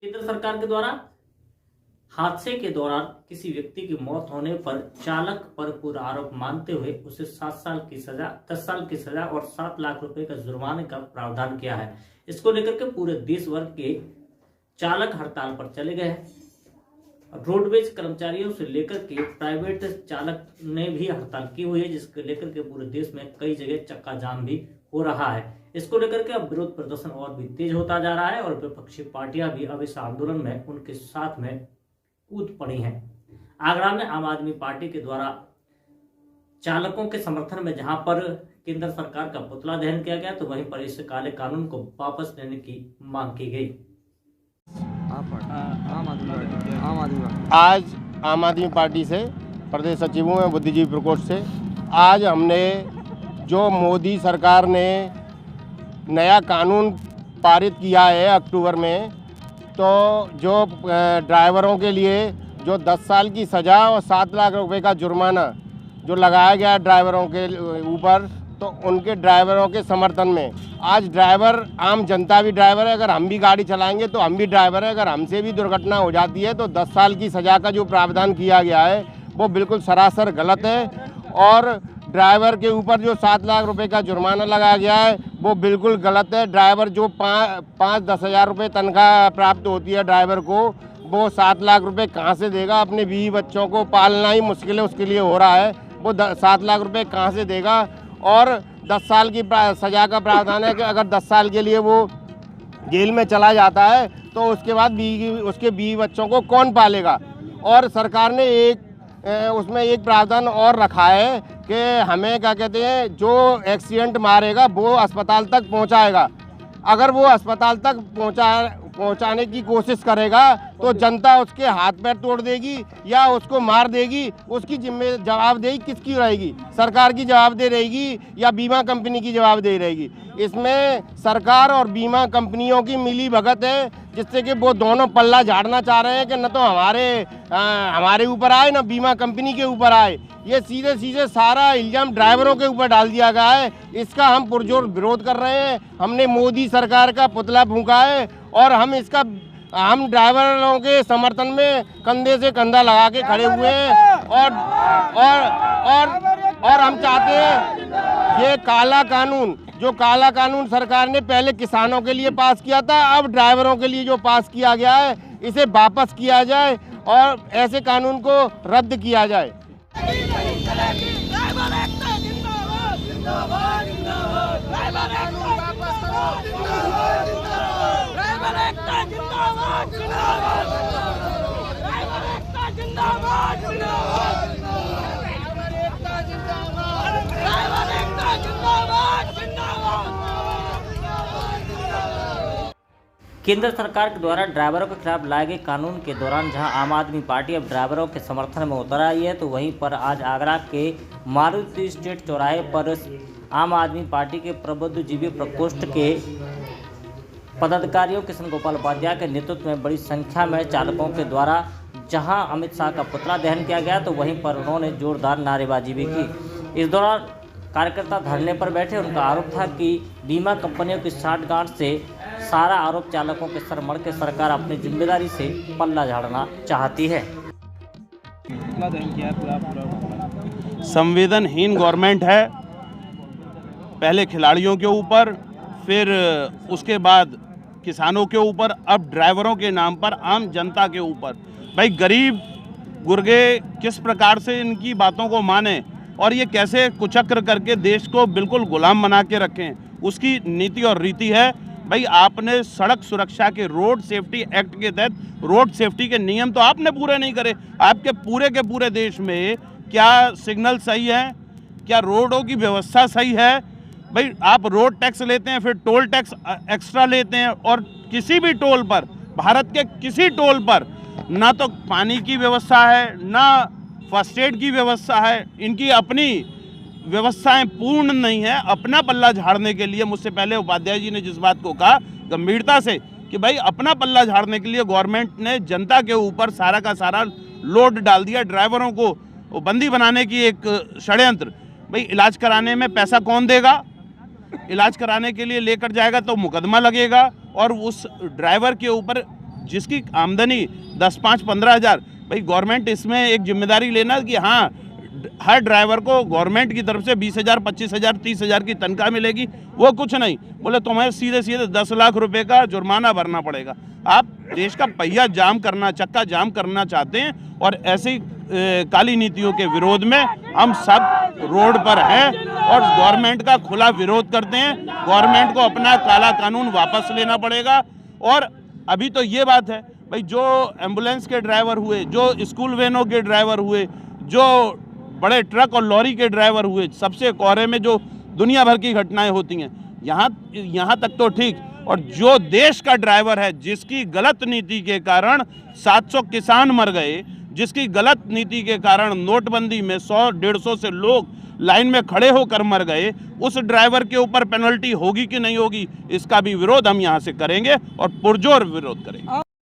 केंद्र सरकार के द्वारा हादसे के दौरान किसी व्यक्ति की मौत होने पर चालक पर पूरा आरोप मानते हुए उसे 7 साल की सजा, 10 साल की सजा और 7 लाख रुपए का जुर्माने का प्रावधान किया है। इसको लेकर के पूरे देश भर के चालक हड़ताल पर चले गए हैं। रोडवेज कर्मचारियों से लेकर के प्राइवेट चालक ने भी हड़ताल की हुई है, जिसको लेकर के पूरे देश में कई जगह चक्का जाम भी हो रहा है। इसको लेकर के अब विरोध प्रदर्शन और भी तेज होता जा रहा है और विपक्षी पार्टियां भी अब इस आंदोलन में उनके साथ में कूद पड़ी हैं। आगरा में आम आदमी पार्टी के द्वारा चालकों के समर्थन में जहां पर केंद्र सरकार का पुतला दहन किया गया, तो वहीं पर इस काले कानून को वापस लेने की मांग की गई। आज आम आदमी पार्टी से प्रदेश सचिवों में बुद्धिजीवी प्रकोष्ठ से आज हमने जो मोदी सरकार ने नया कानून पारित किया है अक्टूबर में, तो जो ड्राइवरों के लिए जो 10 साल की सज़ा और 7 लाख रुपए का जुर्माना जो लगाया गया है ड्राइवरों के ऊपर, तो उनके ड्राइवरों के समर्थन में आज ड्राइवर, आम जनता भी ड्राइवर है। अगर हम भी गाड़ी चलाएंगे तो हम भी ड्राइवर है। अगर हमसे भी दुर्घटना हो जाती है तो 10 साल की सज़ा का जो प्रावधान किया गया है वो बिल्कुल सरासर गलत है। और ड्राइवर के ऊपर जो 7 लाख रुपए का जुर्माना लगाया गया है वो बिल्कुल गलत है। ड्राइवर जो 5-10 हज़ार रुपये तनख्वाह प्राप्त होती है ड्राइवर को, वो 7 लाख रुपए कहाँ से देगा? अपने बीवी बच्चों को पालना ही मुश्किल है उसके लिए हो रहा है, वो 7 लाख रुपए कहाँ से देगा? और 10 साल की सज़ा का प्रावधान है कि अगर 10 साल के लिए वो जेल में चला जाता है तो उसके बाद उसके बीवी बच्चों को कौन पालेगा? और सरकार ने उसमें एक प्रावधान और रखा है कि हमें क्या कहते हैं, जो एक्सीडेंट मारेगा वो अस्पताल तक पहुंचाएगा। अगर वो अस्पताल तक पहुंचाने की कोशिश करेगा तो जनता उसके हाथ पैर तोड़ देगी या उसको मार देगी। उसकी जवाबदेही किसकी रहेगी? सरकार की जवाबदेही रहेगी या बीमा कंपनी की जवाबदेही रहेगी? इसमें सरकार और बीमा कंपनियों की मिली भगत है, जिससे कि वो दोनों पल्ला झाड़ना चाह रहे हैं कि न तो हमारे ऊपर आए न बीमा कंपनी के ऊपर आए। ये सीधे सारा इल्जाम ड्राइवरों के ऊपर डाल दिया गया है। इसका हम पुरजोर विरोध कर रहे हैं। हमने मोदी सरकार का पुतला फूंका है और हम ड्राइवरों के समर्थन में कंधे से कंधा लगा के खड़े हुए हैं। और हम चाहते हैं ये काला कानून सरकार ने पहले किसानों के लिए पास किया था, अब ड्राइवरों के लिए जो पास किया गया है इसे वापस किया जाए और ऐसे कानून को रद्द किया जाए। केंद्र सरकार के द्वारा ड्राइवरों के खिलाफ लाए गए कानून के दौरान जहां आम आदमी पार्टी अब ड्राइवरों के समर्थन में उतर आई है, तो वहीं पर आज आगरा के मारुति स्टेट चौराहे पर आम आदमी पार्टी के प्रबुद्धजीवी प्रकोष्ठ के पदाधिकारियों कृष्ण गोपाल उपाध्याय के नेतृत्व में बड़ी संख्या में चालकों के द्वारा जहां अमित शाह का पुतला दहन किया गया, तो वहीं पर उन्होंने जोरदार नारेबाजी भी की। इस दौरान कार्यकर्ता धरने पर बैठे। उनका आरोप था कि बीमा कंपनियों की साठगांठ से सारा आरोप चालकों के सर मढ़ के सरकार अपनी जिम्मेदारी से पल्ला झाड़ना चाहती है। संवेदनहीन गवर्नमेंट है, पहले खिलाड़ियों के ऊपर, फिर उसके बाद किसानों के ऊपर, अब ड्राइवरों के नाम पर आम जनता के ऊपर। भाई गरीब गुर्गे किस प्रकार से इनकी बातों को माने और ये कैसे कुचक्र करके देश को बिल्कुल गुलाम बना के रखें, उसकी नीति और रीति है। भाई आपने सड़क सुरक्षा के रोड सेफ्टी एक्ट के तहत रोड सेफ्टी के नियम तो आपने पूरे नहीं करे। आपके पूरे देश में क्या सिग्नल सही है? क्या रोडों की व्यवस्था सही है? भाई आप रोड टैक्स लेते हैं, फिर टोल टैक्स एक्स्ट्रा लेते हैं और किसी भी टोल पर, भारत के किसी टोल पर ना तो पानी की व्यवस्था है, ना फर्स्ट एड की व्यवस्था है। इनकी अपनी व्यवस्थाएं पूर्ण नहीं है। अपना पल्ला झाड़ने के लिए मुझसे पहले उपाध्याय जी ने जिस बात को कहा गंभीरता से कि भाई अपना पल्ला झाड़ने के लिए गवर्नमेंट ने जनता के ऊपर सारा का सारा लोड डाल दिया, ड्राइवरों को बंदी बनाने की एक षड्यंत्र। भाई इलाज कराने में पैसा कौन देगा? इलाज कराने के लिए लेकर जाएगा तो मुकदमा लगेगा और उस ड्राइवर के ऊपर जिसकी आमदनी 10, 5, 15 हज़ार, भाई गवर्नमेंट इसमें एक जिम्मेदारी लेना कि हाँ हर ड्राइवर को गवर्नमेंट की तरफ से 20,000, 25,000, 30,000 की तनख्वाह मिलेगी। वो कुछ नहीं, बोले तुम्हें सीधे सीधे 10 लाख रुपए का जुर्माना भरना पड़ेगा। आप देश का पहिया जाम करना, चक्का जाम करना चाहते हैं, और ऐसी काली नीतियों के विरोध में हम सब रोड पर हैं और गवर्नमेंट का खुला विरोध करते हैं। गवर्नमेंट को अपना काला कानून वापस लेना पड़ेगा। और अभी तो ये बात है भाई, जो एम्बुलेंस के ड्राइवर हुए, जो स्कूल वैनों के ड्राइवर हुए, जो बड़े ट्रक और लॉरी के ड्राइवर हुए, सबसे कोहरे में जो दुनिया भर की घटनाएं होती हैं, यहाँ तक तो ठीक। और जो देश का ड्राइवर है, जिसकी गलत नीति के कारण 700 किसान मर गए, जिसकी गलत नीति के कारण नोटबंदी में 100-150 से लोग लाइन में खड़े होकर मर गए, उस ड्राइवर के ऊपर पेनल्टी होगी कि नहीं होगी, इसका भी विरोध हम यहाँ से करेंगे और पुरजोर विरोध करेंगे।